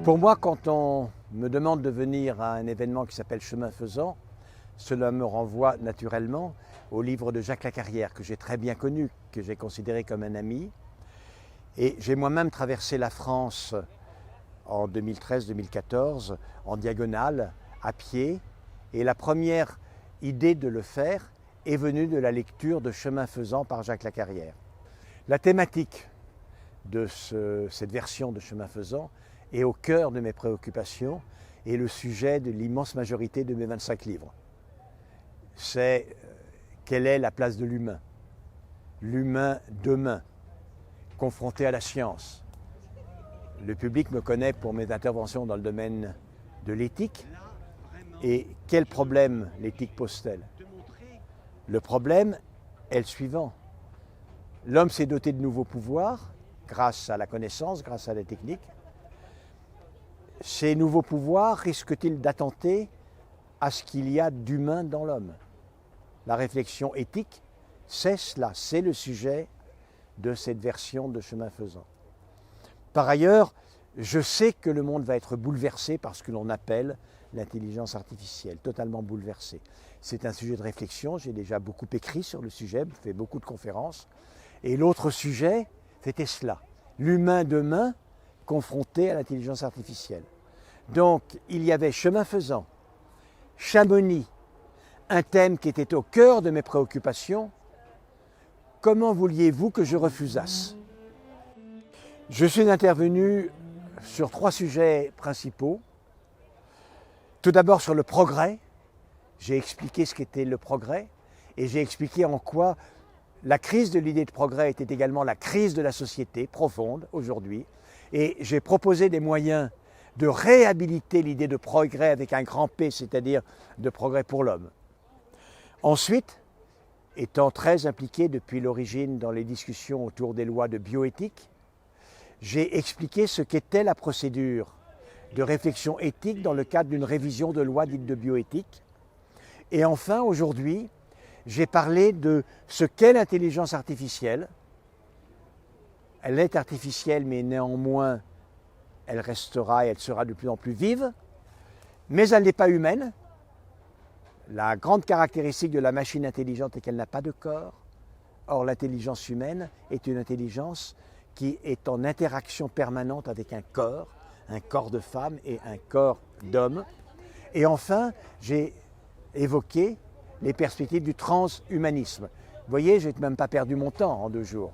Pour moi, quand on me demande de venir à un événement qui s'appelle Chemin Faisant, cela me renvoie naturellement au livre de Jacques Lacarrière, que j'ai très bien connu, que j'ai considéré comme un ami. Et j'ai moi-même traversé la France en 2013-2014 en diagonale, à pied. Et la première idée de le faire est venue de la lecture de Chemin Faisant par Jacques Lacarrière. La thématique de cette version de Chemin Faisant est au cœur de mes préoccupations et le sujet de l'immense majorité de mes 25 livres. C'est quelle est la place de l'humain? L'humain demain, confronté à la science. Le public me connaît pour mes interventions dans le domaine de l'éthique. Et quel problème l'éthique pose-t-elle? Le problème est le suivant. L'homme s'est doté de nouveaux pouvoirs grâce à la connaissance, grâce à la technique. Ces nouveaux pouvoirs risquent-ils d'attenter à ce qu'il y a d'humain dans l'homme? La réflexion éthique, c'est cela, c'est le sujet de cette version de Chemin Faisant. Par ailleurs, je sais que le monde va être bouleversé par ce que l'on appelle l'intelligence artificielle, totalement bouleversé. C'est un sujet de réflexion, j'ai déjà beaucoup écrit sur le sujet, fait beaucoup de conférences. Et l'autre sujet, c'était cela, l'humain demain confronté à l'intelligence artificielle. Donc, il y avait Chemin Faisant, Chamonix, un thème qui était au cœur de mes préoccupations. Comment vouliez-vous que je refusasse? Je suis intervenu sur 3 sujets principaux. Tout d'abord sur le progrès. J'ai expliqué ce qu'était le progrès et j'ai expliqué en quoi la crise de l'idée de progrès était également la crise de la société profonde aujourd'hui. Et j'ai proposé des moyens de réhabiliter l'idée de progrès avec un grand P, c'est-à-dire de progrès pour l'homme. Ensuite, étant très impliqué depuis l'origine dans les discussions autour des lois de bioéthique, j'ai expliqué ce qu'était la procédure de réflexion éthique dans le cadre d'une révision de loi dite de bioéthique. Et enfin, aujourd'hui, j'ai parlé de ce qu'est l'intelligence artificielle. Elle est artificielle, mais néanmoins, elle restera et elle sera de plus en plus vive. Mais elle n'est pas humaine. La grande caractéristique de la machine intelligente est qu'elle n'a pas de corps. Or, l'intelligence humaine est une intelligence qui est en interaction permanente avec un corps de femme et un corps d'homme. Et enfin, j'ai évoqué les perspectives du transhumanisme. Vous voyez, je n'ai même pas perdu mon temps en 2 jours.